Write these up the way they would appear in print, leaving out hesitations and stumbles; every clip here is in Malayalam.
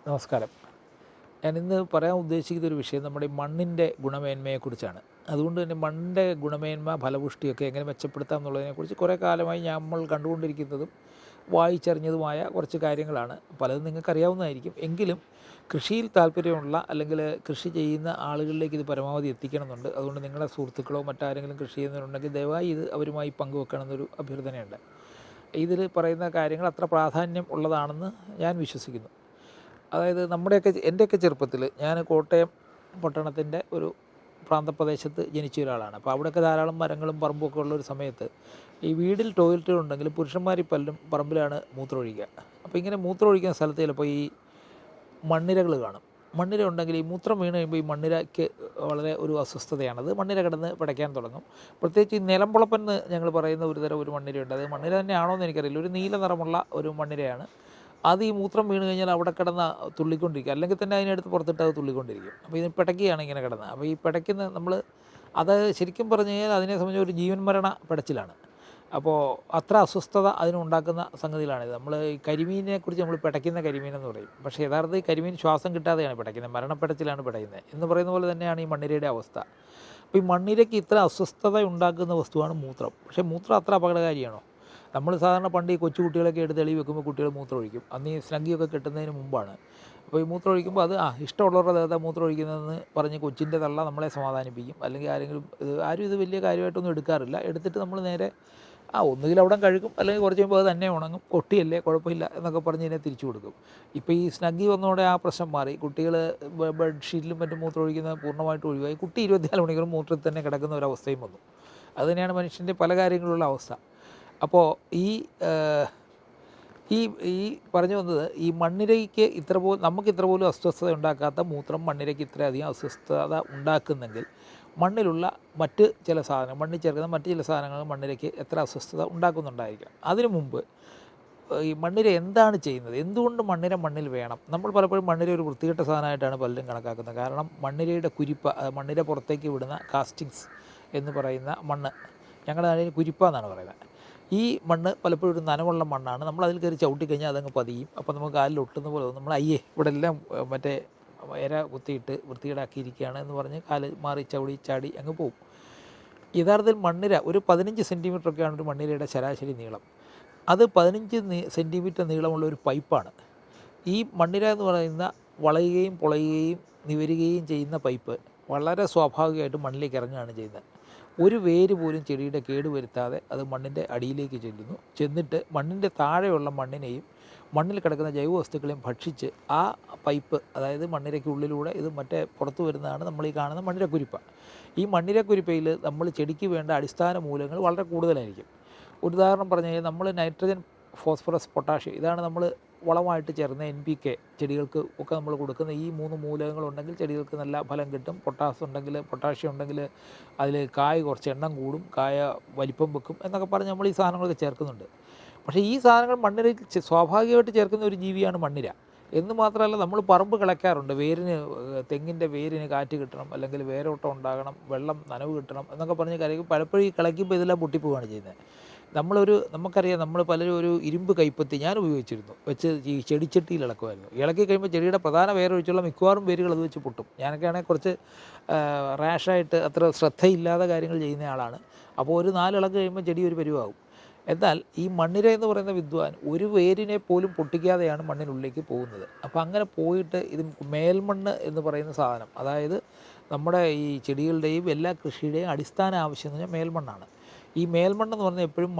നമസ്കാരം. ഞാനിന്ന് പറയാൻ ഉദ്ദേശിക്കുന്ന ഒരു വിഷയം നമ്മുടെ ഈ മണ്ണിൻ്റെ ഗുണമേന്മയെക്കുറിച്ചാണ്. അതുകൊണ്ട് തന്നെ മണ്ണിൻ്റെ ഗുണമേന്മ, ഫലപുഷ്ടിയൊക്കെ എങ്ങനെ മെച്ചപ്പെടുത്താം എന്നുള്ളതിനെക്കുറിച്ച് കുറേ കാലമായി നമ്മൾ കണ്ടുകൊണ്ടിരിക്കുന്നതും വായിച്ചറിഞ്ഞതുമായ കുറച്ച് കാര്യങ്ങളാണ്. പലതും നിങ്ങൾക്കറിയാവുന്നതായിരിക്കും. എങ്കിലും കൃഷിയിൽ താല്പര്യമുള്ള അല്ലെങ്കിൽ കൃഷി ചെയ്യുന്ന ആളുകളിലേക്ക് ഇത് പരമാവധി എത്തിക്കണമെന്നുണ്ട്. അതുകൊണ്ട് നിങ്ങളുടെ സുഹൃത്തുക്കളോ മറ്റാരെങ്കിലും കൃഷി ചെയ്യുന്നവരുണ്ടെങ്കിൽ ദയവായി ഇത് അവരുമായി പങ്കുവെക്കണമെന്നൊരു അഭ്യർത്ഥനയുണ്ട്. ഇതിൽ പറയുന്ന കാര്യങ്ങൾ അത്ര പ്രാധാന്യം ഉള്ളതാണെന്ന് ഞാൻ വിശ്വസിക്കുന്നു. അതായത് എൻ്റെയൊക്കെ ചെറുപ്പത്തിൽ ഞാൻ കോട്ടയം പട്ടണത്തിൻ്റെ ഒരു പ്രാന്തപ്രദേശത്ത് ജനിച്ച ഒരാളാണ്. അപ്പോൾ അവിടെയൊക്കെ ധാരാളം മരങ്ങളും പറമ്പുമൊക്കെ ഉള്ളൊരു സമയത്ത് ഈ വീട്ടിൽ ടോയ്ലറ്റുകളുണ്ടെങ്കിൽ പുരുഷന്മാർ പലരും പറമ്പിലാണ് മൂത്രമൊഴിക്കുക. അപ്പോൾ ഇങ്ങനെ മൂത്രമൊഴിക്കുന്ന സ്ഥലത്ത് ചിലപ്പോൾ ഈ മണ്ണിരകൾ കാണും. മണ്ണിര ഉണ്ടെങ്കിൽ ഈ മൂത്രം വീണ് കഴിയുമ്പോൾ ഈ മണ്ണിരയ്ക്ക് വളരെ ഒരു അസ്വസ്ഥതയാണത്. മണ്ണിര കിടന്ന് പിടയ്ക്കാൻ തുടങ്ങും. പ്രത്യേകിച്ച് ഈ നിലമ്പുളപ്പൻ എന്ന് ഞങ്ങൾ പറയുന്ന ഒരു മണ്ണിരയുണ്ട്. അത് മണ്ണിര തന്നെയാണോ എന്ന് എനിക്കറിയില്ല. ഒരു നീല നിറമുള്ള ഒരു മണ്ണിരയാണ്. അത് ഈ മൂത്രം വീണ് കഴിഞ്ഞാൽ അവിടെ കിടന്ന് തുള്ളിക്കൊണ്ടിരിക്കും. അല്ലെങ്കിൽ തന്നെ അതിനടുത്ത് പുറത്തിട്ട് അത് തുള്ളിക്കൊണ്ടിരിക്കും. അപ്പോൾ ഇത് പിടയ്ക്കുകയാണ് ഇങ്ങനെ കിടന്ന്. അപ്പോൾ ഈ പിടയ്ക്കുന്ന അത് ശരിക്കും പറഞ്ഞു കഴിഞ്ഞാൽ അതിനെ സംബന്ധിച്ച് ഒരു ജീവൻ മരണ പിടച്ചിലാണ്. അപ്പോൾ അത്ര അസ്വസ്ഥത അതിനുണ്ടാക്കുന്ന സംഗതികളാണിത്. നമ്മൾ ഈ കരിമീനിനെക്കുറിച്ച് നമ്മൾ പിടയ്ക്കുന്ന കരിമീനെന്ന് പറയും. പക്ഷേ യഥാർത്ഥത്തിൽ ഈ കരിമീൻ ശ്വാസം കിട്ടാതെയാണ് പിടയ്ക്കുന്നത്, മരണപ്പിടച്ചിലാണ് പിടയുന്നത് എന്ന് പറയുന്ന പോലെ തന്നെയാണ് ഈ മണ്ണിരയുടെ അവസ്ഥ. അപ്പോൾ ഈ മണ്ണിരയ്ക്ക് ഇത്ര അസ്വസ്ഥത ഉണ്ടാക്കുന്ന വസ്തുവാണ് മൂത്രം. പക്ഷേ മൂത്രം അത്ര അപകടകാരിയാണോ? നമ്മൾ സാധാരണ പണ്ട് ഈ കൊച്ചു കുട്ടികളൊക്കെ എടുത്ത് എളി വെക്കുമ്പോൾ കുട്ടികൾ മൂത്രമൊഴിക്കും. അന്ന് ഈ സ്നഗ്ഗിയൊക്കെ കിട്ടുന്നതിന് മുമ്പാണ്. അപ്പോൾ ഈ മൂത്രമൊഴിക്കുമ്പോൾ അത് ഇഷ്ടമുള്ളവരുടെ ദേഹത്താണ് മൂത്രമൊഴിക്കുന്നതെന്ന് പറഞ്ഞ് കൊച്ചിൻ്റെ തള്ള നമ്മളെ സമാധാനിപ്പിക്കും. അല്ലെങ്കിൽ ആരും ഇത് വലിയ കാര്യമായിട്ടൊന്നും എടുക്കാറില്ല. എടുത്തിട്ട് നമ്മൾ നേരെ ഒന്നുകിൽ അവിടെ കഴുകും, അല്ലെങ്കിൽ കുറച്ച് കഴിയുമ്പോൾ അത് തന്നെ ഉണങ്ങും. കൊട്ടിയല്ലേ, കുഴപ്പമില്ല എന്നൊക്കെ പറഞ്ഞ് ഇതിനെ തിരിച്ചു കൊടുക്കും. ഇപ്പോൾ ഈ സ്നഗ്ഗി വന്നതോടെ ആ പ്രശ്നം മാറി. കുട്ടികൾ ബെഡ്ഷീറ്റിലും മറ്റും മൂത്രമൊഴിക്കുന്നത് പൂർണ്ണമായിട്ട് ഒഴിവായി. കുട്ടി 24 മണിക്കൂറും മൂത്രത്തിൽ തന്നെ കിടക്കുന്ന ഒരവസ്ഥയും വന്നു. അതുതന്നെയാണ് മനുഷ്യൻ്റെ പല കാര്യങ്ങളുള്ള അവസ്ഥ. അപ്പോൾ ഈ ഈ പറഞ്ഞു വന്നത്, ഈ മണ്ണിരയ്ക്ക് നമുക്ക് ഇത്ര പോലും അസ്വസ്ഥത ഉണ്ടാക്കാത്ത മൂത്രം മണ്ണിരയ്ക്ക് ഇത്രയധികം അസ്വസ്ഥത ഉണ്ടാക്കുന്നെങ്കിൽ മണ്ണിലുള്ള മറ്റ് ചില സാധനങ്ങൾ, മണ്ണിൽ ചേർക്കുന്ന മറ്റ് ചില സാധനങ്ങൾ മണ്ണിരയ്ക്ക് എത്ര അസ്വസ്ഥത ഉണ്ടാക്കുന്നുണ്ടായിരിക്കാം. അതിനു മുമ്പ് ഈ മണ്ണിര എന്താണ് ചെയ്യുന്നത്? എന്തുകൊണ്ട് മണ്ണിര മണ്ണിൽ വേണം? നമ്മൾ പലപ്പോഴും മണ്ണിര ഒരു വൃത്തികെട്ട സാധനമായിട്ടാണ് പലരും കണക്കാക്കുന്നത്. കാരണം മണ്ണിരയുടെ മണ്ണിര പുറത്തേക്ക് വിടുന്ന കാസ്റ്റിങ്സ് എന്ന് പറയുന്ന മണ്ണ്, ഞങ്ങളുടെ നാട്ടിൽ കുരിപ്പ എന്നാണ് പറയുന്നത്. ഈ മണ്ണ് പലപ്പോഴും ഒരു നനവുള്ള മണ്ണാണ്. നമ്മളതിൽ കയറി ചവിട്ടിക്കഴിഞ്ഞാൽ അതങ്ങ് പതിയും. അപ്പോൾ നമുക്ക് കാലിൽ ഒട്ടുന്ന പോലെ തോന്നും. നമ്മൾ ഇവിടെ എല്ലാം മറ്റേ ഇര കുത്തിയിട്ട് വൃത്തികേടാക്കിയിരിക്കുകയാണ് എന്ന് പറഞ്ഞ് കാല് മാറി ചാടി അങ്ങ് പോകും. യഥാർത്ഥത്തിൽ മണ്ണിര ഒരു 15 സെൻറ്റിമീറ്ററൊക്കെയാണ് ഒരു മണ്ണിരയുടെ ശരാശരി നീളം. അത് 15 സെൻറ്റിമീറ്റർ നീളമുള്ള ഒരു പൈപ്പാണ്. ഈ മണ്ണിര എന്ന് പറയുന്ന വളയുകയും പൊളയുകയും നിവരുകയും ചെയ്യുന്ന പൈപ്പ് വളരെ സ്വാഭാവികമായിട്ട് മണ്ണിലേക്ക് ഇറങ്ങുകയാണ് ചെയ്യുന്നത്. ഒരു വേര് പോലും ചെടിയുടെ കേടുവരുത്താതെ അത് മണ്ണിൻ്റെ അടിയിലേക്ക് ചെന്നിട്ട് മണ്ണിൻ്റെ താഴെയുള്ള മണ്ണിനെയും മണ്ണിൽ കിടക്കുന്ന ജൈവവസ്തുക്കളെയും ഭക്ഷിച്ച് ആ പൈപ്പ്, അതായത് മണ്ണിരയ്ക്കുള്ളിലൂടെ ഇത് പുറത്തു വരുന്നതാണ് നമ്മൾ ഈ കാണുന്ന മണ്ണിരക്കുരിപ്പ. ഈ മണ്ണിരക്കുരിപ്പയിൽ നമ്മൾ ചെടിക്ക് വേണ്ട അടിസ്ഥാന മൂലകങ്ങൾ വളരെ കൂടുതലായിരിക്കും. ഒരു ഉദാഹരണം പറഞ്ഞു കഴിഞ്ഞാൽ നമ്മൾ നൈട്രജൻ, ഫോസ്ഫറസ്, പൊട്ടാഷ്യം, ഇതാണ് നമ്മൾ വളമായിട്ട് ചേർന്ന NPK ചെടികൾക്ക് ഒക്കെ നമ്മൾ കൊടുക്കുന്ന ഈ 3 മൂലകങ്ങളുണ്ടെങ്കിൽ ചെടികൾക്ക് നല്ല ഫലം കിട്ടും. പൊട്ടാഷ്യം ഉണ്ടെങ്കിൽ അതിൽ കായ കുറച്ച് എണ്ണം കൂടും, കായ വലിപ്പം വെക്കും എന്നൊക്കെ പറഞ്ഞ് നമ്മൾ ഈ സാധനങ്ങളൊക്കെ ചേർക്കുന്നുണ്ട്. പക്ഷേ ഈ സാധനങ്ങൾ മണ്ണിരയിൽ സ്വാഭാവികമായിട്ട് ചേർക്കുന്ന ഒരു ജീവിയാണ് മണ്ണിര. എന്ന് മാത്രമല്ല, നമ്മൾ പറമ്പ് കിളയ്ക്കാറുണ്ട്. തെങ്ങിൻ്റെ വേരിന് കാറ്റ് കിട്ടണം, അല്ലെങ്കിൽ വേരോട്ടം ഉണ്ടാകണം, വെള്ളം നനവ് കിട്ടണം എന്നൊക്കെ പറഞ്ഞ് കാര്യം പലപ്പോഴും ഈ കിളയ്ക്കുമ്പോൾ ഇതെല്ലാം പൊട്ടിപ്പോവുകയാണ് ചെയ്യുന്നത്. നമുക്കറിയാം, നമ്മൾ പലരും ഒരു ഇരുമ്പ് കൈപ്പത്തി ഞാൻ ഉപയോഗിച്ചിരുന്നു, വെച്ച് ഈ ചെടിച്ചട്ടിയിൽ ഇളക്കുമായിരുന്നു. ഇളക്കി കഴിയുമ്പോൾ ചെടിയുടെ പ്രധാന വേരൊഴിച്ചുള്ള മിക്കവാറും വേരുകൾ അത് വെച്ച് പൊട്ടും. ഞാനൊക്കെയാണെങ്കിൽ കുറച്ച് റാഷായിട്ട് അത്ര ശ്രദ്ധയില്ലാതെ കാര്യങ്ങൾ ചെയ്യുന്ന ആളാണ്. അപ്പോൾ ഒരു 4 ഇളക്ക് കഴിയുമ്പോൾ ചെടി ഒരു പരുവാകും. എന്നാൽ ഈ മണ്ണിര എന്ന് പറയുന്ന വിദ്വാൻ ഒരു വേരിനെ പോലും പൊട്ടിക്കാതെയാണ് മണ്ണിനുള്ളിലേക്ക് പോകുന്നത്. അപ്പോൾ അങ്ങനെ പോയിട്ട് ഇത് മേൽമണ്ണ് എന്ന് പറയുന്ന സാധനം, അതായത് നമ്മുടെ ഈ ചെടികളുടെയും എല്ലാ കൃഷിയുടെയും അടിസ്ഥാന ആവശ്യം എന്ന് പറഞ്ഞാൽ മേൽമണ്ണാണ്. ഈ മേൽമണ്ണെന്ന് പറഞ്ഞാൽ എപ്പോഴും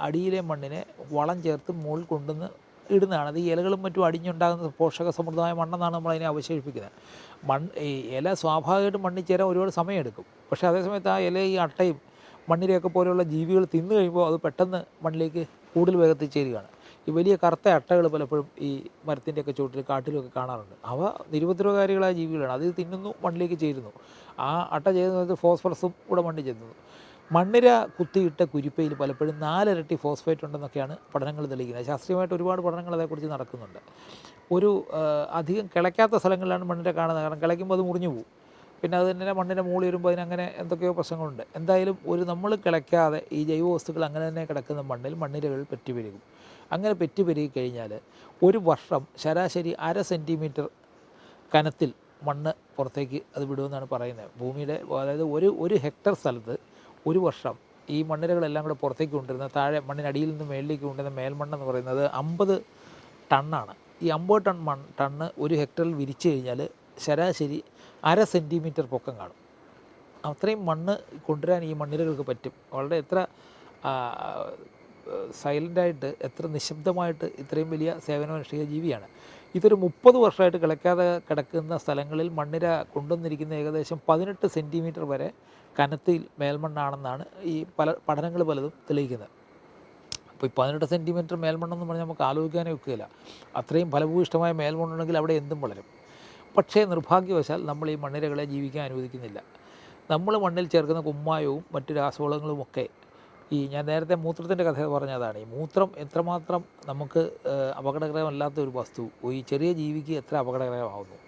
അടിയിലെ മണ്ണിനെ വളം ചേർത്ത് മുകളിൽ കൊണ്ടുവന്ന് ഇടുന്നതാണ്. അത് ഈ ഇലകളും മറ്റും അടിഞ്ഞുണ്ടാകുന്ന പോഷക സമൃദ്ധമായ മണ്ണെന്നാണ് നമ്മളതിനെ അവശേഷിപ്പിക്കുന്നത്. ഈ ഇല സ്വാഭാവികമായിട്ടും മണ്ണിൽ ചേരാൻ ഒരുപാട് സമയമെടുക്കും. പക്ഷേ അതേസമയത്ത് ആ ഇല ഈ അട്ടയും മണ്ണിരയൊക്കെ പോലെയുള്ള ജീവികൾ തിന്നു കഴിയുമ്പോൾ അത് പെട്ടെന്ന് മണ്ണിലേക്ക് കൂടുതൽ വേഗത്തിൽ ചേരുകയാണ്. ഈ വലിയ കറുത്ത അട്ടകൾ പലപ്പോഴും ഈ മരത്തിൻ്റെയൊക്കെ ചുവട്ടിൽ കാട്ടിലൊക്കെ കാണാറുണ്ട്. അവ നിരുപദ്രവകാരികളായ ജീവികളാണ്. അത് തിന്നുന്നു, മണ്ണിലേക്ക് ചേരുന്നു. ആ അട്ട ചെയ്യുന്നത് ഫോസ്ഫറസും കൂടെ മണ്ണിൽ ചെല്ലുന്നു. മണ്ണിര കുത്തിയിട്ട കുരിപ്പയിൽ പലപ്പോഴും 4 ഇരട്ടി ഫോസ്ഫേറ്റ് ഉണ്ടെന്നൊക്കെയാണ് പഠനങ്ങൾ തെളിയിക്കുന്നത്. ശാസ്ത്രീയമായിട്ട് ഒരുപാട് പഠനങ്ങൾ അതേക്കുറിച്ച് നടക്കുന്നുണ്ട്. അധികം കിളയ്ക്കാത്ത സ്ഥലങ്ങളിലാണ് മണ്ണിര കാണുന്നത്. കാരണം കിളയ്ക്കുമ്പോൾ അത് മുറിഞ്ഞു പോകും. പിന്നെ അത് തന്നെ മണ്ണിൻ്റെ മുകളിൽ വരുമ്പോൾ അതിനങ്ങനെ എന്തൊക്കെയോ പ്രശ്നങ്ങളുണ്ട്. എന്തായാലും നമ്മൾ കിളയ്ക്കാതെ ഈ ജൈവവസ്തുക്കൾ അങ്ങനെ തന്നെ കിടക്കുന്ന മണ്ണിരകൾ പെറ്റുപെരുകും. അങ്ങനെ പെറ്റുപെരുകി കഴിഞ്ഞാൽ ഒരു വർഷം ശരാശരി 1/2 സെൻറ്റിമീറ്റർ കനത്തിൽ മണ്ണ് പുറത്തേക്ക് അത് വിടുമെന്നാണ് പറയുന്നത്. ഭൂമിയുടെ അതായത് ഒരു ഹെക്ടർ സ്ഥലത്ത് ഒരു വർഷം ഈ മണ്ണിരകളെല്ലാം കൂടെ പുറത്തേക്ക് കൊണ്ടുവരുന്ന താഴെ മണ്ണിനടിയിൽ നിന്ന് മേളിലേക്ക് കൊണ്ടുവരുന്ന മേൽമണ്ണെന്ന് പറയുന്നത് 50 ടണ്ണാണ്. ഈ 50 ടണ്ണ് ഒരു ഹെക്ടറിൽ വിരിച്ചു കഴിഞ്ഞാൽ ശരാശരി 1/2 സെൻറ്റിമീറ്റർ പൊക്കം കാണും. അത്രയും മണ്ണ് കൊണ്ടുവരാൻ ഈ മണ്ണിരകൾക്ക് പറ്റും. വളരെ എത്ര സൈലൻ്റായിട്ട്, എത്ര നിശബ്ദമായിട്ട് ഇത്രയും വലിയ സേവനമനുഷ്ഠിച്ച ജീവിയാണ്. ഇതൊരു 30 വർഷമായിട്ട് കിളയ്ക്കാതെ കിടക്കുന്ന സ്ഥലങ്ങളിൽ മണ്ണിര കൊണ്ടുവന്നിരിക്കുന്ന ഏകദേശം 18 സെൻറ്റിമീറ്റർ വരെ കനത്തിൽ മേൽമണ്ണാണെന്നാണ് ഈ പഠനങ്ങൾ പലതും തെളിയിക്കുന്നത്. അപ്പോൾ ഈ 18 സെൻറ്റിമീറ്റർ മേൽമണ്ണെന്ന് പറഞ്ഞാൽ നമുക്ക് ആലോചിക്കാനേ ഒക്കുകയില്ല. അത്രയും ഫലഭൂയിഷ്ടമായ മേൽമണ്ണുണ്ടെങ്കിൽ അവിടെ എന്തും വളരും. പക്ഷേ നിർഭാഗ്യവശാൽ നമ്മൾ ഈ മണ്ണിരകളെ ജീവിക്കാൻ അനുവദിക്കുന്നില്ല. നമ്മൾ മണ്ണിൽ ചേർക്കുന്ന കുമ്മായവും മറ്റു രാസവളങ്ങളുമൊക്കെ ഞാൻ നേരത്തെ മൂത്രത്തിൻ്റെ കഥ പറഞ്ഞതാണ്. ഈ മൂത്രം എത്രമാത്രം നമുക്ക് അപകടകരമല്ലാത്ത ഒരു വസ്തു ഈ ചെറിയ ജീവിക്ക് എത്ര അപകടകരമാകുന്നു.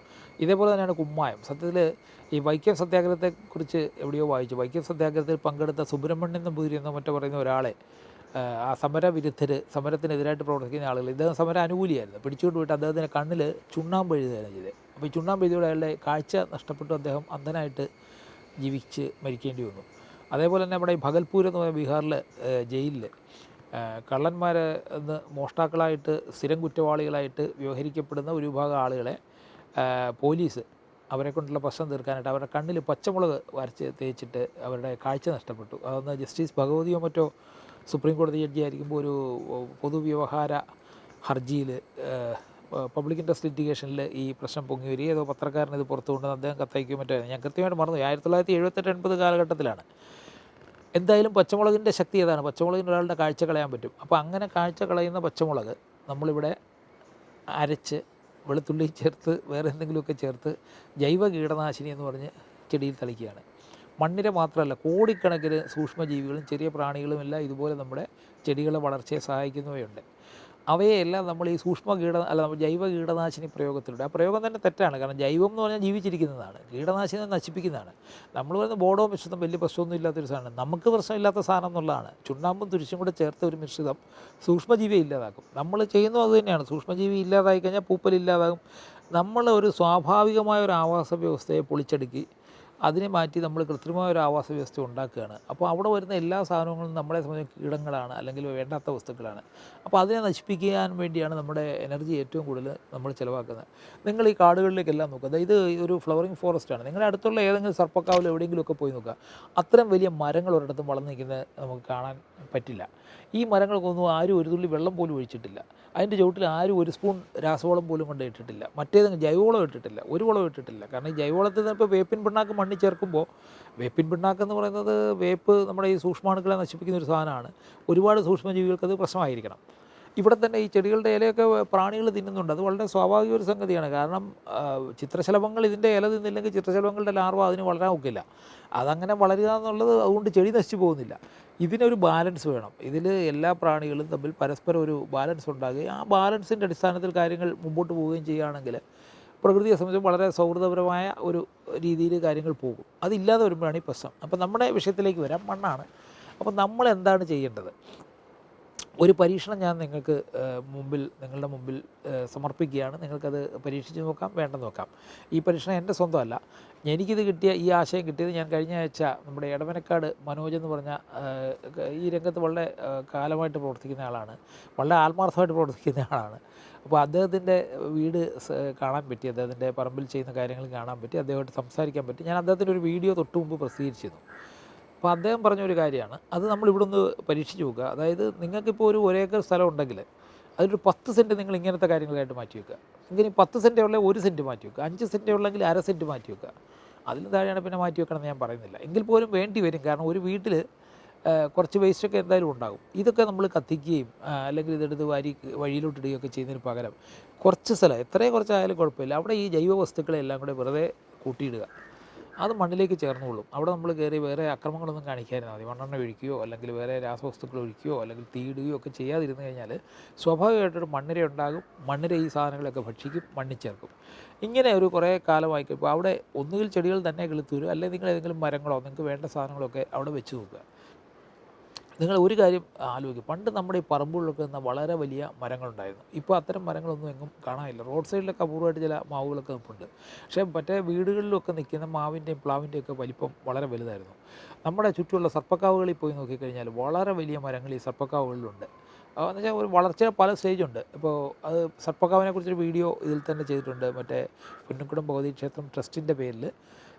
ഇതേപോലെ തന്നെയാണ് കുമ്മായം. സത്യത്തിൽ ഈ വൈക്കം സത്യാഗ്രഹത്തെക്കുറിച്ച് എവിടെയോ വായിച്ചു. വൈക്കം സത്യാഗ്രഹത്തിൽ പങ്കെടുത്ത സുബ്രഹ്മണ്യൻ നമ്പൂതിരി എന്നോ മറ്റോ പറയുന്ന ഒരാളെ ആ സമരവിരുദ്ധർ, സമരത്തിനെതിരായിട്ട് പ്രവർത്തിക്കുന്ന ആളുകൾ, ഇദ്ദേഹം സമര അനുകൂലിയായിരുന്നു, പിടിച്ചുകൊണ്ട് പോയിട്ട് അദ്ദേഹത്തിൻ്റെ കണ്ണിൽ ചുണ്ണാമ്പ് എഴുതുകയാണ് ചെയ്തത്. അപ്പോൾ ഈ ചുണ്ണാമ്പ് എഴുതിയോടെ അയാളുടെ കാഴ്ച നഷ്ടപ്പെട്ടു, അദ്ദേഹം അന്ധനായിട്ട് ജീവിച്ച് മരിക്കേണ്ടി വന്നു. അതേപോലെ തന്നെ നമ്മുടെ ഈ ഭഗൽപൂർ എന്ന് പറയുന്ന ബീഹാറിൽ ജയിലിൽ കള്ളന്മാർ എന്ന് മോഷ്ടാക്കളായിട്ട് സ്ഥിരം കുറ്റവാളികളായിട്ട് വ്യവഹരിക്കപ്പെടുന്ന ഒരു വിഭാഗം ആളുകളെ പോലീസ് അവരെ കൊണ്ടുള്ള പ്രശ്നം തീർക്കാനായിട്ട് അവരുടെ കണ്ണിൽ പച്ചമുളക് വരച്ച് തേച്ചിട്ട് അവരുടെ കാഴ്ച നഷ്ടപ്പെട്ടു. അതൊന്ന് ജസ്റ്റിസ് ഭഗവതിയോ മറ്റോ സുപ്രീം കോടതി ജഡ്ജി ആയിരിക്കുമ്പോൾ ഒരു പൊതുവ്യവഹാര ഹർജിയിൽ പബ്ലിക് ഇൻട്രസ്റ്റ് ലിറ്റിഗേഷനിൽ ഈ പ്രശ്നം പൊങ്ങി വരികയും ഏതോ പത്രക്കാരൻ ഇത് പുറത്തു കൊണ്ടുവന്ന് അദ്ദേഹം കത്തയക്കുകയോ മറ്റോ, ഞാൻ കൃത്യമായിട്ട് മറന്നു, 1978-80 കാലഘട്ടത്തിലാണ്. എന്തായാലും പച്ചമുളകിൻ്റെ ശക്തി ഏതാണ്? പച്ചമുളകിന് ഒരാളുടെ കാഴ്ച കളയാൻ പറ്റും. അപ്പോൾ അങ്ങനെ കാഴ്ച കളയുന്ന പച്ചമുളക് നമ്മളിവിടെ അരച്ച് വെളുത്തുള്ളി ചേർത്ത് വേറെ എന്തെങ്കിലുമൊക്കെ ചേർത്ത് ജൈവ കീടനാശിനി എന്ന് പറഞ്ഞ് ചെടിയിൽ തളിക്കുകയാണ്. മണ്ണിര മാത്രമല്ല, കോടിക്കണക്കിന് സൂക്ഷ്മജീവികളും ചെറിയ പ്രാണികളും എല്ലാം ഇതുപോലെ നമ്മുടെ ചെടികളെ വളർച്ചയെ സഹായിക്കുന്നവയുണ്ട്. അവയെല്ലാം നമ്മൾ ഈ ജൈവ കീടനാശിനി പ്രയോഗത്തിലൂടെ, ആ പ്രയോഗം തന്നെ തെറ്റാണ്. കാരണം ജൈവം എന്ന് പറഞ്ഞാൽ ജീവിച്ചിരിക്കുന്നതാണ്, കീടനാശിനി നശിപ്പിക്കുന്നതാണ്. നമ്മൾ പറയുന്ന ബോഡോ മിശ്രിതം വലിയ പ്രശ്നമൊന്നും ഇല്ലാത്തൊരു സാധനം, നമുക്ക് പ്രശ്നമില്ലാത്ത സാധനം എന്നുള്ളതാണ്. ചുണ്ണാമ്പും തുരിശും കൂടെ ചേർത്ത ഒരു മിശ്രിതം സൂക്ഷ്മജീവിയെ ഇല്ലാതാക്കും. നമ്മൾ ചെയ്യുന്നത് അത് തന്നെയാണ്. സൂക്ഷ്മജീവി ഇല്ലാതായി കഴിഞ്ഞാൽ പൂപ്പലില്ലാതാകും. നമ്മൾ ഒരു സ്വാഭാവികമായ ഒരു ആവാസ വ്യവസ്ഥയെ പൊളിച്ചടുക്കി അതിനെ മാറ്റി നമ്മൾ കൃത്രിമമായ ഒരു ആവാസ വ്യവസ്ഥ ഉണ്ടാക്കുകയാണ്. അപ്പോൾ അവിടെ വരുന്ന എല്ലാ സാധനങ്ങളും നമ്മളെ സംബന്ധിച്ച് കീടങ്ങളാണ്, അല്ലെങ്കിൽ വേണ്ടാത്ത വസ്തുക്കളാണ്. അപ്പോൾ അതിനെ നശിപ്പിക്കാൻ വേണ്ടിയാണ് നമ്മുടെ എനർജി ഏറ്റവും കൂടുതൽ നമ്മൾ ചിലവാക്കുന്നത്. നിങ്ങൾ ഈ കാടുകളിലേക്കെല്ലാം നോക്കുക, അതായത് ഒരു ഫ്ലവറിങ് ഫോറസ്റ്റാണ്. നിങ്ങളുടെ അടുത്തുള്ള ഏതെങ്കിലും സർപ്പക്കാവിൽ എവിടെയെങ്കിലുമൊക്കെ പോയി നോക്കുക, അത്തരം വലിയ മരങ്ങൾ ഒരിടത്തും വളർന്നു നിൽക്കുന്നത് നമുക്ക് കാണാൻ പറ്റില്ല. ഈ മരങ്ങൾക്കൊന്നും ആരും ഒരു തുള്ളി വെള്ളം പോലും ഒഴിച്ചിട്ടില്ല. അതിൻ്റെ ചുവട്ടിൽ ആരും ഒരു സ്പൂൺ രാസവളം പോലും കൊണ്ട് ഇട്ടിട്ടില്ല. മറ്റേതെങ്കിലും ജൈവവളം ഇട്ടിട്ടില്ല, ഒരു വളം ഇട്ടിട്ടില്ല. കാരണം ഈ ജൈവവളത്തിൽ നിന്ന് ഇപ്പോൾ വേപ്പിൻ പിണ്ണാക്ക് മണ്ണിൽ ചേർക്കുമ്പോൾ, വേപ്പിൻ പിണ്ണാക്കെന്ന് പറയുന്നത് വേപ്പ് നമ്മുടെ ഈ സൂക്ഷ്മാണുക്കളെ നശിപ്പിക്കുന്ന ഒരു സാധനമാണ്. ഒരുപാട് സൂക്ഷ്മജീവികൾക്കത് പ്രശ്നമായിരിക്കണം. ഇവിടെ തന്നെ ഈ ചെടികളുടെ ഇലയൊക്കെ പ്രാണികൾ തിന്നുന്നുണ്ട്. അത് വളരെ സ്വാഭാവിക ഒരു സംഗതിയാണ്. കാരണം ചിത്രശലഭങ്ങൾ ഇതിൻ്റെ ഇല തിന്നില്ലെങ്കിൽ ചിത്രശലഭങ്ങളുടെ ലാർവ അതിന് വളരാൻ ഒക്കില്ല. അതങ്ങനെ വളരുക എന്നുള്ളത് അതുകൊണ്ട് ചെടി നശിച്ചു പോകുന്നില്ല. ഇതിനൊരു ബാലൻസ് വേണം. ഇതിൽ എല്ലാ പ്രാണികളും തമ്മിൽ പരസ്പരം ഒരു ബാലൻസ് ഉണ്ടാകുകയും ആ ബാലൻസിൻ്റെ അടിസ്ഥാനത്തിൽ കാര്യങ്ങൾ മുമ്പോട്ട് പോവുകയും ചെയ്യുകയാണെങ്കിൽ പ്രകൃതിയെ സംബന്ധിച്ച് വളരെ സൗഹൃദപരമായ ഒരു രീതിയിൽ കാര്യങ്ങൾ പോകും. അതില്ലാതെ വരുമ്പോഴാണ് ഈ പ്രശ്നം. അപ്പോൾ നമ്മുടെ വിഷയത്തിലേക്ക് വരാം, മണ്ണാണ്. അപ്പോൾ നമ്മൾ എന്താണ് ചെയ്യേണ്ടത്? ഒരു പരീക്ഷണം ഞാൻ നിങ്ങളുടെ മുമ്പിൽ സമർപ്പിക്കുകയാണ്. നിങ്ങൾക്കത് പരീക്ഷിച്ച് നോക്കാം, വേണ്ടെന്ന് നോക്കാം. ഈ പരീക്ഷണം എൻ്റെ സ്വന്തമല്ല. എനിക്കിത് കിട്ടിയ ഈ ആശയം കിട്ടിയത് ഞാൻ കഴിഞ്ഞ ആഴ്ച നമ്മുടെ എടവനക്കാട് മനോജ് എന്ന് പറഞ്ഞ ഈ രംഗത്ത് വളരെ കാലമായിട്ട് പ്രവർത്തിക്കുന്ന ആളാണ്, വളരെ ആത്മാർത്ഥമായിട്ട് പ്രവർത്തിക്കുന്ന ആളാണ്. അപ്പോൾ അദ്ദേഹത്തിൻ്റെ വീട് കാണാൻ പറ്റി, അദ്ദേഹത്തിൻ്റെ പറമ്പിൽ ചെയ്യുന്ന കാര്യങ്ങൾ കാണാൻ പറ്റി, അദ്ദേഹമായിട്ട് സംസാരിക്കാൻ പറ്റി. ഞാൻ അദ്ദേഹത്തിൻ്റെ ഒരു വീഡിയോ തൊട്ട് മുമ്പ് പ്രസിദ്ധീകരിച്ചിരുന്നു. അപ്പോൾ അദ്ദേഹം പറഞ്ഞൊരു കാര്യമാണ്, അത് നമ്മളിവിടെ ഒന്ന് പരീക്ഷിച്ച് നോക്കുക. അതായത് നിങ്ങൾക്കിപ്പോൾ ഒരു ഏക്കർ സ്ഥലം ഉണ്ടെങ്കിൽ അതിലൊരു 10 സെൻറ്റ് നിങ്ങൾ ഇങ്ങനത്തെ കാര്യങ്ങളായിട്ട് മാറ്റി വെക്കുക. ഇങ്ങനെ 10 സെൻറ്റേ ഉള്ള 1 സെൻറ്റ് മാറ്റി വെക്കുക, 5 സെൻറ്റേ ഉള്ളെങ്കിൽ 1/2 സെൻറ്റ് മാറ്റി വെക്കുക. അതിൽ താഴെയാണ് പിന്നെ മാറ്റി വെക്കണം എന്ന് ഞാൻ പറയുന്നില്ല. എങ്കിൽ പോലും വേണ്ടി വരും. കാരണം ഒരു വീട്ടിൽ കുറച്ച് വേസ്റ്റൊക്കെ എന്തായാലും ഉണ്ടാകും. ഇതൊക്കെ നമ്മൾ കത്തിക്കുകയും അല്ലെങ്കിൽ ഇതെടുത്ത് വഴിയിലോട്ടിടുകയൊക്കെ ചെയ്യുന്നതിന് പകരം കുറച്ച് സ്ഥലം, എത്രയും കുറച്ചായാലും കുഴപ്പമില്ല, അവിടെ ഈ ജൈവ വസ്തുക്കളെല്ലാം കൂടെ വെറുതെ കൂട്ടിയിടുക. അത് മണ്ണിലേക്ക് ചേർന്നുകൊള്ളും. അവിടെ നമ്മൾ കയറി വേറെ അക്രമങ്ങളൊന്നും കാണിക്കാതിരുന്നാൽ മതി. മണ്ണെണ്ണ ഒഴിക്കുകയോ അല്ലെങ്കിൽ വേറെ രാസവസ്തുക്കൾ ഒഴിക്കുകയോ അല്ലെങ്കിൽ തീയിടുകയോ ഒക്കെ ചെയ്യാതിരുന്നു കഴിഞ്ഞാൽ സ്വാഭാവികമായിട്ടൊരു മണ്ണിര ഉണ്ടാകും. മണ്ണിര ഈ സാധനങ്ങളൊക്കെ ഭക്ഷിക്കും, മണ്ണിൽ ചേർക്കും. ഇങ്ങനെ ഒരു കുറേ കാലമായി കഴിയുമ്പോൾ അവിടെ ഒന്നുകിൽ ചെടികൾ തന്നെ കിളുത്ത് വരും, അല്ലെങ്കിൽ നിങ്ങൾ ഏതെങ്കിലും മരങ്ങളോ നിങ്ങൾക്ക് വേണ്ട സാധനങ്ങളൊക്കെ അവിടെ വെച്ച് നോക്കുക. നിങ്ങൾ ഒരു കാര്യം ആലോചിക്കുക, പണ്ട് നമ്മുടെ ഈ പറമ്പുകളിലൊക്കെ നിന്ന വളരെ വലിയ മരങ്ങളുണ്ടായിരുന്നു. ഇപ്പോൾ അത്തരം മരങ്ങളൊന്നും എങ്ങും കാണാനില്ല. റോഡ് സൈഡിലൊക്കെ അപൂർവമായിട്ട് ചില മാവുകളൊക്കെ നിൽപ്പുണ്ട്. പക്ഷേ മറ്റേ വീടുകളിലൊക്കെ നിൽക്കുന്ന മാവിൻ്റെയും പ്ലാവിൻ്റെയും ഒക്കെ വലിപ്പം വളരെ വലുതായിരുന്നു. നമ്മുടെ ചുറ്റുമുള്ള സർപ്പക്കാവുകളിൽ പോയി നോക്കിക്കഴിഞ്ഞാൽ വളരെ വലിയ മരങ്ങൾ ഈ സർപ്പക്കാവുകളിലുണ്ട്. എന്ന് വെച്ചാൽ ഒരു വളർച്ചയുടെ പല സ്റ്റേജുണ്ട്. ഇപ്പോൾ അത് സർപ്പക്കാവിനെക്കുറിച്ചൊരു വീഡിയോ ഇതിൽ തന്നെ ചെയ്തിട്ടുണ്ട്. മറ്റേ പുന്നക്കുടം ഭഗവതി ക്ഷേത്രം ട്രസ്റ്റിൻ്റെ പേരിൽ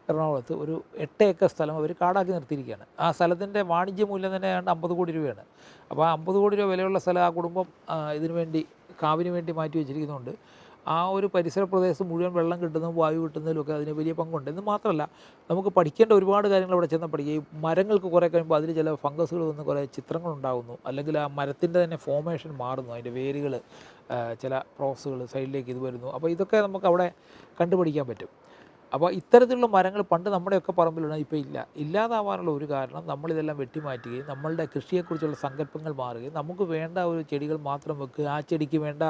എറണാകുളത്ത് ഒരു 8 ഏക്കർ സ്ഥലം അവർ കാടാക്കി നിർത്തിയിരിക്കുകയാണ്. ആ സ്ഥലത്തിൻ്റെ വാണിജ്യ മൂല്യം തന്നെ ഏതാണ്ട് 50 കോടി രൂപയാണ്. അപ്പോൾ ആ 50 കോടി രൂപ വിലയുള്ള സ്ഥലം ആ കുടുംബം ഇതിനു വേണ്ടി കാവിന് വേണ്ടി മാറ്റി വെച്ചിരിക്കുന്നതുകൊണ്ട് ആ ഒരു പരിസര പ്രദേശത്ത് മുഴുവൻ വെള്ളം കിട്ടുന്നതും വായു കിട്ടുന്നതിലൊക്കെ അതിന് വലിയ പങ്കുണ്ട്. എന്ന് മാത്രമല്ല, നമുക്ക് പഠിക്കേണ്ട ഒരുപാട് കാര്യങ്ങൾ അവിടെ ചെന്നാൽ പഠിക്കുക. ഈ മരങ്ങൾക്ക് കുറേ കഴിയുമ്പോൾ അതിൽ ചില ഫംഗസുകൾ വന്ന് കുറേ ചിത്രങ്ങളുണ്ടാകുന്നു, അല്ലെങ്കിൽ ആ മരത്തിൻ്റെ തന്നെ ഫോർമേഷൻ മാറുന്നു, അതിൻ്റെ വേരുകൾ ചില പ്രോസസ്സുകൾ സൈഡിലേക്ക് ഇത് വരുന്നു. അപ്പോൾ ഇതൊക്കെ നമുക്ക് അവിടെ കണ്ടുപഠിക്കാൻ പറ്റും. അപ്പോൾ ഇത്തരത്തിലുള്ള മരങ്ങൾ പണ്ട് നമ്മുടെയൊക്കെ പറമ്പിലുണ്ട്, ഇപ്പോൾ ഇല്ല. ഇല്ലാതാവാനുള്ള ഒരു കാരണം നമ്മളിതെല്ലാം വെട്ടിമാറ്റുകയും നമ്മളുടെ കൃഷിയെക്കുറിച്ചുള്ള സങ്കല്പങ്ങൾ മാറുകയും നമുക്ക് വേണ്ട ഒരു ചെടികൾ മാത്രം വെക്കുക, ആ ചെടിക്ക് വേണ്ട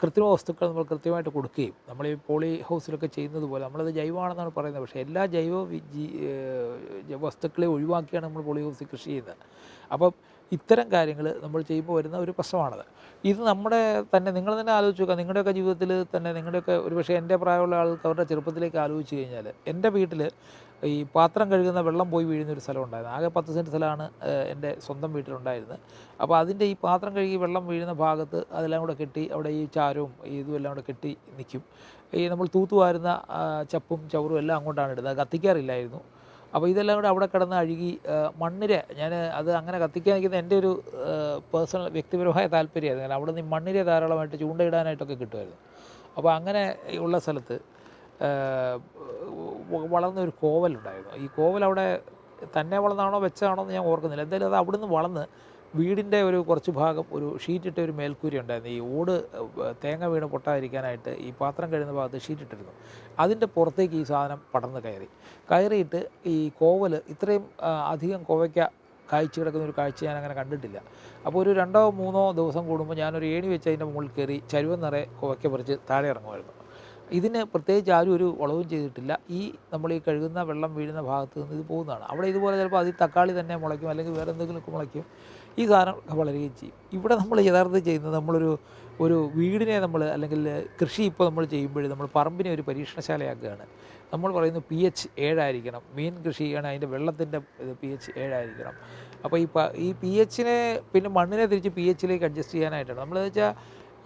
കൃത്രിമ വസ്തുക്കൾ നമ്മൾ കൃത്യമായിട്ട് കൊടുക്കുകയും, നമ്മൾ ഈ പോളി ഹൗസിലൊക്കെ ചെയ്യുന്നത് പോലെ, നമ്മളത് ജൈവമാണെന്നാണ് പറയുന്നത്, പക്ഷേ എല്ലാ ജൈവ വസ്തുക്കളെ ഒഴിവാക്കിയാണ് നമ്മൾ പോളി ഹൗസിൽ കൃഷി ചെയ്യുന്നത്. അപ്പം ഇത്തരം കാര്യങ്ങൾ നമ്മൾ ചെയ്യുമ്പോൾ വരുന്ന ഒരു പ്രശ്നമാണത്. ഇത് നമ്മുടെ തന്നെ, നിങ്ങൾ തന്നെ ആലോചിച്ച് നോക്കുക. നിങ്ങളുടെയൊക്കെ ജീവിതത്തിൽ തന്നെ, നിങ്ങളുടെയൊക്കെ ഒരുപക്ഷെ എൻ്റെ പ്രായമുള്ള ആൾക്ക് അവരുടെ ചെറുപ്പത്തിലേക്ക് ആലോചിച്ച് കഴിഞ്ഞാൽ, എൻ്റെ വീട്ടിൽ ഈ പാത്രം കഴുകുന്ന വെള്ളം പോയി വീഴുന്നൊരു സ്ഥലം ഉണ്ടായിരുന്നു. ആകെ 10 സെൻറ്റ് സ്ഥലമാണ് എൻ്റെ സ്വന്തം വീട്ടിലുണ്ടായിരുന്നത്. അപ്പോൾ അതിൻ്റെ ഈ പാത്രം കഴുകി വെള്ളം വീഴുന്ന ഭാഗത്ത് അതെല്ലാം കൂടെ കെട്ടി, അവിടെ ഈ ചാരവും ഇതും എല്ലാം കൂടെ കെട്ടി നിൽക്കും. ഈ നമ്മൾ തൂത്തുവാരുന്ന ചപ്പും ചവറും എല്ലാം അങ്ങോട്ടാണ് ഇടുന്നത്, കത്തിക്കാറില്ലായിരുന്നു. അപ്പോൾ ഇതെല്ലാം കൂടെ അവിടെ കിടന്ന് അഴുകി മണ്ണിര, ഞാൻ അത് അങ്ങനെ കത്തിക്കാൻ നിൽക്കുന്ന എൻ്റെ ഒരു പേഴ്സണൽ വ്യക്തിപരമായ താല്പര്യമായിരുന്നു. കാരണം അവിടെ നിന്ന് മണ്ണിര ധാരാളമായിട്ട് ചൂണ്ടയിടാനായിട്ടൊക്കെ കിട്ടുമായിരുന്നു. അപ്പോൾ അങ്ങനെ ഉള്ള സ്ഥലത്ത് വളർന്ന ഒരു കോവലുണ്ടായിരുന്നു. ഈ കോവൽ അവിടെ തന്നെ വളർന്നാണോ വെച്ചാണോ എന്ന് ഞാൻ ഓർക്കുന്നില്ല. എന്തായാലും അത് അവിടുന്ന് വളർന്ന് വീടിൻ്റെ ഒരു കുറച്ച് ഭാഗം ഒരു ഷീറ്റിട്ട ഒരു മേൽക്കൂര ഉണ്ടായിരുന്നു. ഈ ഓട് തേങ്ങ വീണ് പൊട്ടാതിരിക്കാനായിട്ട് ഈ പാത്രം കഴുകുന്ന ഭാഗത്ത് ഷീറ്റിട്ടിരുന്നു. അതിൻ്റെ പുറത്തേക്ക് ഈ സാധനം പടർന്ന് കയറിയിട്ട് ഈ കോവൽ ഇത്രയും അധികം കോവയ്ക്ക കായ്ച്ച് കിടക്കുന്ന ഒരു കാഴ്ച ഞാൻ അങ്ങനെ കണ്ടിട്ടില്ല. അപ്പോൾ ഒരു 2 or 3 ദിവസം കൂടുമ്പോൾ ഞാനൊരു ഏണി വെച്ച് അതിൻ്റെ മുകളിൽ കയറി ചരുവം നിറയെ കോവയ്ക്ക പറിച്ച് താഴെ ഇറങ്ങുമായിരുന്നു. ഇതിന് പ്രത്യേകിച്ച് ആരും ഒരു വളവും ചെയ്തിട്ടില്ല. ഈ നമ്മൾ ഈ കഴുകുന്ന വെള്ളം വീഴുന്ന ഭാഗത്ത് നിന്ന് ഇത് പോകുന്നതാണ്. അവിടെ ഇതുപോലെ ചിലപ്പോൾ അതിൽ തക്കാളി തന്നെ മുളയ്ക്കും, അല്ലെങ്കിൽ വേറെ എന്തെങ്കിലുമൊക്കെ മുളയ്ക്കും. ഈ സാധനം വളരുകയും ചെയ്യും. ഇവിടെ നമ്മൾ യഥാർത്ഥത്തിൽ ചെയ്യുന്നത്, ഒരു വീടിനെ നമ്മൾ, അല്ലെങ്കിൽ കൃഷി ഇപ്പോൾ നമ്മൾ ചെയ്യുമ്പോൾ നമ്മൾ പറമ്പിനെ ഒരു പരീക്ഷണശാലയാക്കുകയാണ്. നമ്മൾ പറയുന്നു pH 7 ആയിരിക്കണം. മീൻ കൃഷി ചെയ്യണം, അതിൻ്റെ വെള്ളത്തിൻ്റെ pH 7 ആയിരിക്കണം. അപ്പോൾ ഈ pHനെ പിന്നെ മണ്ണിനെ തിരിച്ച് pHലേക്ക് അഡ്ജസ്റ്റ് ചെയ്യാനായിട്ടാണ്. നമ്മളെന്ന് വെച്ചാൽ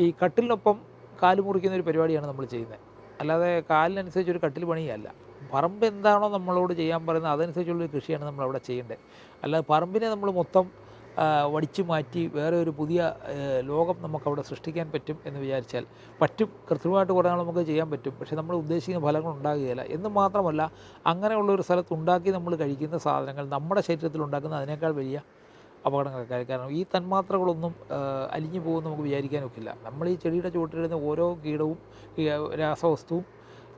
ഈ കട്ടിലിനൊപ്പം കാല് മുറിക്കുന്ന ഒരു പരിപാടിയാണ് നമ്മൾ ചെയ്യുന്നത്. അല്ലാതെ കാലിനനുസരിച്ച് ഒരു കട്ടിൽ പണിയല്ല. പറമ്പ് എന്താണോ നമ്മളോട് ചെയ്യാൻ പറയുന്നത് അതനുസരിച്ചുള്ളൊരു കൃഷിയാണ് നമ്മളവിടെ ചെയ്യേണ്ടത്. അല്ലാതെ പറമ്പിനെ നമ്മൾ മൊത്തം വടിച്ചു മാറ്റി വേറെ ഒരു പുതിയ ലോകം നമുക്കവിടെ സൃഷ്ടിക്കാൻ പറ്റും എന്ന് വിചാരിച്ചാൽ പറ്റും. കൃത്രിമമായിട്ട് കുറേ നാൾ നമുക്ക് ചെയ്യാൻ പറ്റും, പക്ഷേ നമ്മൾ ഉദ്ദേശിക്കുന്ന ഫലങ്ങൾ ഉണ്ടാകുകയില്ല. എന്ന് മാത്രമല്ല, അങ്ങനെയുള്ള ഒരു സ്ഥലത്ത് ഉണ്ടാക്കി നമ്മൾ കഴിക്കുന്ന സാധനങ്ങൾ നമ്മുടെ ശരീരത്തിൽ ഉണ്ടാക്കുന്ന അതിനേക്കാൾ വലിയ അപകടങ്ങളൊക്കെ. കാരണം ഈ തന്മാത്രകളൊന്നും അലിഞ്ഞു പോകുമെന്ന് നമുക്ക് വിചാരിക്കാനൊക്കില്ല. നമ്മൾ ഈ ചെടിയുടെ ചുവട്ടിലിടുന്ന ഓരോ കീടവും രാസവസ്തുവും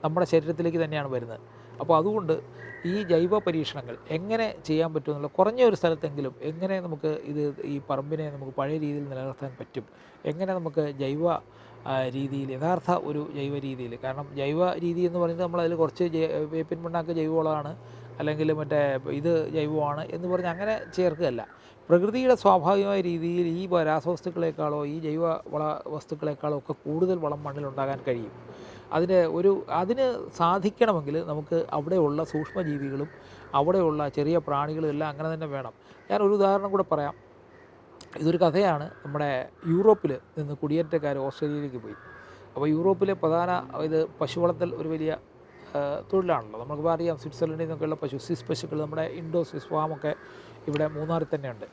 നമ്മുടെ ശരീരത്തിലേക്ക് തന്നെയാണ് വരുന്നത്. അപ്പോൾ അതുകൊണ്ട് ഈ ജൈവ പരീക്ഷണങ്ങൾ എങ്ങനെ ചെയ്യാൻ പറ്റുമെന്നുള്ള, കുറഞ്ഞ ഒരു സ്ഥലത്തെങ്കിലും എങ്ങനെ നമുക്ക് ഈ പറമ്പിനെ നമുക്ക് പഴയ രീതിയിൽ നിലനിർത്താൻ പറ്റും, എങ്ങനെ നമുക്ക് ജൈവ രീതിയിൽ, യഥാർത്ഥ ഒരു ജൈവ രീതിയിൽ. കാരണം ജൈവ രീതി എന്ന് പറയുന്നത് നമ്മളതിൽ കുറച്ച് വേപ്പിൻ പിണ്ണാക്ക് ജൈവവളമാണ്, അല്ലെങ്കിൽ മറ്റേ ഇത് ജൈവമാണ് എന്ന് പറഞ്ഞ് അങ്ങനെ ചേർക്കുകയല്ല. പ്രകൃതിയുടെ സ്വാഭാവികമായ രീതിയിൽ ഈ രാസവസ്തുക്കളെക്കാളോ ഈ ജൈവ വസ്തുക്കളെക്കാളോ ഒക്കെ കൂടുതൽ വളം മണ്ണിലുണ്ടാകാൻ കഴിയും. അതിന് സാധിക്കണമെങ്കിൽ നമുക്ക് അവിടെയുള്ള സൂക്ഷ്മജീവികളും അവിടെയുള്ള ചെറിയ പ്രാണികളും എല്ലാം അങ്ങനെ തന്നെ വേണം. ഞാനൊരു ഉദാഹരണം കൂടെ പറയാം. ഇതൊരു കഥയാണ്. നമ്മുടെ യൂറോപ്പിൽ നിന്ന് കുടിയേറ്റക്കാർ ഓസ്ട്രേലിയയിലേക്ക് പോയി. അപ്പോൾ യൂറോപ്പിലെ പ്രധാന പശു വളർത്തൽ ഒരു വലിയ തൊഴിലാണല്ലോ. നമുക്കിപ്പോൾ അറിയാം, സ്വിറ്റ്സർലൻഡിൽ നിന്നൊക്കെയുള്ള സ്വിസ് പശുക്കൾ, നമ്മുടെ ഇൻഡോ സ്വിസ് ഫാമൊക്കെ ഇവിടെ മൂന്നാറിൽ തന്നെയുണ്ട്.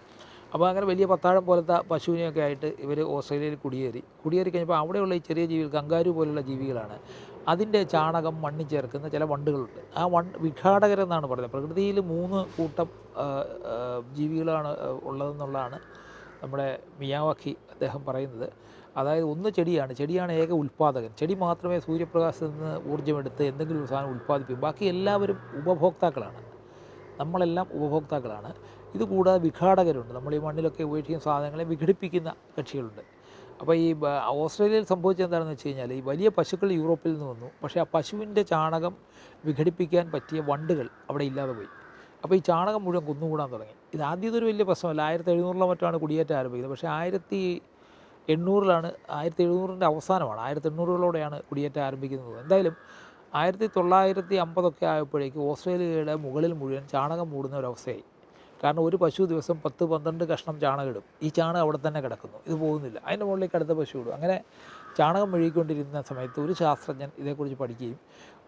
അപ്പോൾ അങ്ങനെ വലിയ പത്താഴം പോലത്തെ പശുവിനെയൊക്കെ ആയിട്ട് ഇവർ ഓസ്ട്രേലിയയിൽ കുടിയേറി കഴിഞ്ഞപ്പോൾ അവിടെയുള്ള ഈ ചെറിയ ജീവികൾ, കങ്കാരു പോലുള്ള ജീവികളാണ്, അതിൻ്റെ ചാണകം മണ്ണിൽ ചേർക്കുന്ന ചില വണ്ടുകളുണ്ട്. ആ വിഘാടകരെന്നാണ് പറയുന്നത്. പ്രകൃതിയിൽ 3 കൂട്ടം ജീവികളാണ് ഉള്ളതെന്നുള്ളതാണ് നമ്മുടെ മിയാവാക്കി അദ്ദേഹം പറയുന്നത്. അതായത് ഒന്ന് ചെടിയാണ് ഏക ഉൽപ്പാദകൻ. ചെടി മാത്രമേ സൂര്യപ്രകാശത്തിൽ നിന്ന് ഊർജ്ജമെടുത്ത് എന്തെങ്കിലും ഒരു സാധനം ഉൽപ്പാദിപ്പിക്കും. ബാക്കി എല്ലാവരും ഉപഭോക്താക്കളാണ്. നമ്മളെല്ലാം ഉപഭോക്താക്കളാണ്. ഇതുകൂടാതെ വിഘാടകരുണ്ട്. നമ്മൾ ഈ മണ്ണിലൊക്കെ ഉപയോഗിക്കുന്ന സാധനങ്ങളെ വിഘടിപ്പിക്കുന്ന കക്ഷികളുണ്ട്. അപ്പോൾ ഈ ഓസ്ട്രേലിയയിൽ സംഭവിച്ചത് എന്താണെന്ന് വെച്ച് കഴിഞ്ഞാൽ, ഈ വലിയ പശുക്കൾ യൂറോപ്പിൽ നിന്ന് വന്നു. പക്ഷേ ആ പശുവിൻ്റെ ചാണകം വിഘടിപ്പിക്കാൻ പറ്റിയ വണ്ടുകൾ അവിടെ ഇല്ലാതെ പോയി. അപ്പോൾ ഈ ചാണകം മുഴുവൻ കുന്നുകൂടാൻ തുടങ്ങി. ഇത് ആദ്യം ഇതൊരു വലിയ പ്രശ്നമല്ല. 1700 മറ്റാണ് കുടിയേറ്റം ആരംഭിക്കുന്നത്. പക്ഷേ 1700-ൻ്റെ അവസാനമാണ്, 1800-കളോടെയാണ് കുടിയേറ്റം ആരംഭിക്കുന്നത്. എന്തായാലും 1950 ആയപ്പോഴേക്ക് ഓസ്ട്രേലിയയുടെ മുകളിൽ മുഴുവൻ ചാണകം മൂടുന്ന ഒരവസ്ഥയായി. കാരണം ഒരു പശു ദിവസം 10-12 കഷ്ണം ചാണകം ഇടും. ഈ ചാണകം അവിടെ തന്നെ കിടക്കുന്നു, ഇത് പോകുന്നില്ല. അതിൻ്റെ മുകളിലേക്ക് അടുത്ത പശു ഇടും. അങ്ങനെ ചാണകം മെഴുകിക്കൊണ്ടിരുന്ന സമയത്ത് ഒരു ശാസ്ത്രജ്ഞൻ ഇതേക്കുറിച്ച് പഠിക്കുകയും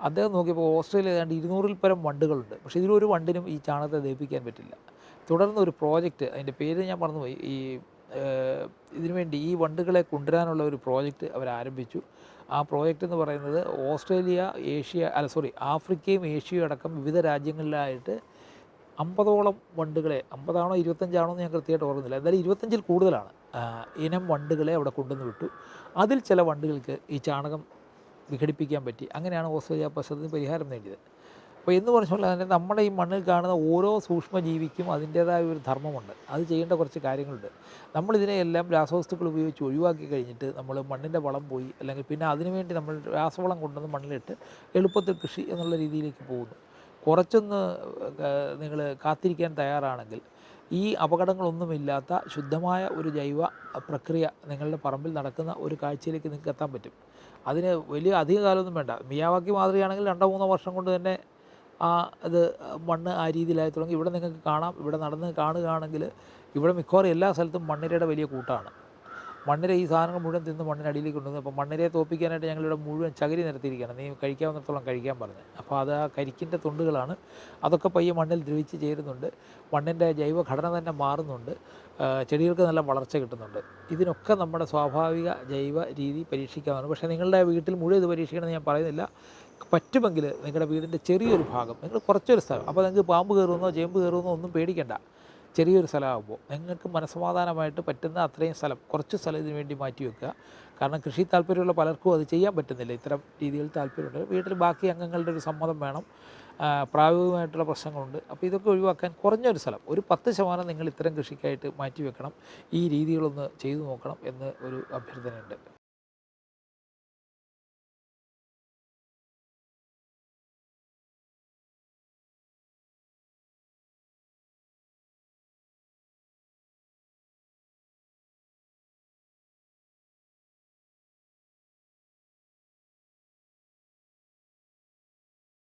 അദ്ദേഹം നോക്കിയപ്പോൾ ഓസ്ട്രേലിയ ഏതാണ്ട് 200-ൽ പരം വണ്ടുകളുണ്ട്. പക്ഷേ ഇതിലൊരു വണ്ടിനും ഈ ചാണകത്തെ ദഹിപ്പിക്കാൻ പറ്റില്ല. തുടർന്ന് ഒരു പ്രോജക്റ്റ്, അതിൻ്റെ പേര് ഞാൻ മറന്നുപോയി, ഇതിനുവേണ്ടി ഈ വണ്ടുകളെ കൊണ്ടുവരാനുള്ള ഒരു പ്രോജക്റ്റ് അവരാരംഭിച്ചു. ആ പ്രോജക്റ്റ് എന്ന് പറയുന്നത് ഓസ്ട്രേലിയ, ആഫ്രിക്കയും ഏഷ്യയും അടക്കം വിവിധ രാജ്യങ്ങളിലായിട്ട് 50ഓളം വണ്ടുകളെ, 50ആണോ 25ആണോ എന്ന് ഞാൻ കൃത്യമായിട്ട് ഓർക്കുന്നില്ല, എന്തായാലും 25-ൽ കൂടുതലാണ് ഇനം വണ്ടുകളെ അവിടെ കൊണ്ടുവന്ന് വിട്ടു. അതിൽ ചില വണ്ടുകൾക്ക് ഈ ചാണകം വിഘടിപ്പിക്കാൻ പറ്റി. അങ്ങനെയാണ് ഓസ്ട്രേലിയ പ്രശ്നത്തിന് പരിഹാരം നേടിയത്. അപ്പോൾ എന്ന് പറഞ്ഞാൽ തന്നെ നമ്മുടെ ഈ മണ്ണിൽ കാണുന്ന ഓരോ സൂക്ഷ്മജീവിക്കും അതിൻ്റേതായ ഒരു ധർമ്മമുണ്ട്. അത് ചെയ്യേണ്ട കുറച്ച് കാര്യങ്ങളുണ്ട്. നമ്മളിതിനെയെല്ലാം രാസവസ്തുക്കൾ ഉപയോഗിച്ച് ഒഴിവാക്കി കഴിഞ്ഞിട്ട് നമ്മൾ മണ്ണിൻ്റെ വളം പോയി, അല്ലെങ്കിൽ പിന്നെ അതിനുവേണ്ടി നമ്മൾ രാസവളം കൊണ്ടുവന്ന് മണ്ണിലിട്ട് എളുപ്പത്തിൽ കൃഷി എന്നുള്ള രീതിയിലേക്ക് പോകുന്നു. കുറച്ചൊന്ന് നിങ്ങൾ കാത്തിരിക്കാൻ തയ്യാറാണെങ്കിൽ ഈ അപകടങ്ങളൊന്നുമില്ലാത്ത ശുദ്ധമായ ഒരു ജൈവ പ്രക്രിയ നിങ്ങളുടെ പറമ്പിൽ നടക്കുന്ന ഒരു കാഴ്ചയിലേക്ക് നിങ്ങൾക്ക് എത്താൻ പറ്റും. അതിന് വലിയ അധിക കാലമൊന്നും വേണ്ട. മിയാവാക്കി മാതൃകയാണെങ്കിൽ 2-3 വർഷം കൊണ്ട് തന്നെ അത് മണ്ണ് ആ രീതിയിലായി തുടങ്ങി. ഇവിടെ നിങ്ങൾക്ക് കാണാം, ഇവിടെ നടന്ന് കാണുകയാണെങ്കിൽ ഇവിടെ മിക്കവാറും എല്ലാ സ്ഥലത്തും മണ്ണിരയുടെ വലിയ കൂട്ടമാണ്. മണ്ണിര ഈ സാധനങ്ങൾ മുഴുവൻ തിന്ന് മണ്ണിനടിയിലേക്ക് കൊണ്ടുവന്നു. അപ്പോൾ മണ്ണിരയെ തോൽപ്പിക്കാനായിട്ട് ഞങ്ങളിവിടെ മുഴുവൻ ചകിരി നിരത്തിയിരിക്കുകയാണ്. നീ കഴിക്കാവുന്നിടത്തോളം കഴിക്കാൻ പറഞ്ഞ്. അപ്പോൾ അത് ആ കരിക്കിൻ്റെ തുണ്ടുകളാണ്. അതൊക്കെ പയ്യെ മണ്ണിൽ ദ്രവിച്ച് ചേരുന്നുണ്ട്. മണ്ണിൻ്റെ ജൈവഘടന തന്നെ മാറുന്നുണ്ട്. ചെടികൾക്ക് നല്ല വളർച്ച കിട്ടുന്നുണ്ട്. ഇതിനൊക്കെ നമ്മുടെ സ്വാഭാവിക ജൈവ രീതി പരീക്ഷിക്കാവുന്നതാണ്. പക്ഷേ നിങ്ങളുടെ വീട്ടിൽ മുഴുവൻ ഇത് പരീക്ഷിക്കണമെന്ന് ഞാൻ പറയുന്നില്ല. പറ്റുമെങ്കിൽ നിങ്ങളുടെ വീടിൻ്റെ ചെറിയൊരു ഭാഗം, നിങ്ങൾ കുറച്ചൊരു സ്ഥലം, അപ്പോൾ നിങ്ങൾക്ക് പാമ്പ് കയറുമെന്നോ ചേമ്പ് കയറുമെന്നോ ഒന്നും പേടിക്കേണ്ട. ചെറിയൊരു സ്ഥലമാകുമ്പോൾ നിങ്ങൾക്ക് മനസ്സമാധാനമായിട്ട് പറ്റുന്ന അത്രയും സ്ഥലം, കുറച്ച് സ്ഥലം ഇതിനു വേണ്ടി മാറ്റി വെക്കുക. കാരണം കൃഷി താല്പര്യമുള്ള പലർക്കും അത് ചെയ്യാൻ പറ്റുന്നില്ല. ഇത്തരം രീതിയിൽ താല്പര്യമുണ്ട്. വീട്ടിൽ ബാക്കി അംഗങ്ങളുടെ ഒരു സമ്മതം വേണം. പ്രായോഗികമായിട്ടുള്ള പ്രശ്നങ്ങളുണ്ട്. അപ്പോൾ ഇതൊക്കെ ഒഴിവാക്കാൻ കുറഞ്ഞൊരു സ്ഥലം, ഒരു 10% നിങ്ങൾ ഇത്തരം കൃഷിക്കായിട്ട് മാറ്റി വെക്കണം. ഈ രീതികളൊന്ന് ചെയ്തു നോക്കണം എന്ന് ഒരു അഭ്യർത്ഥനയുണ്ട്.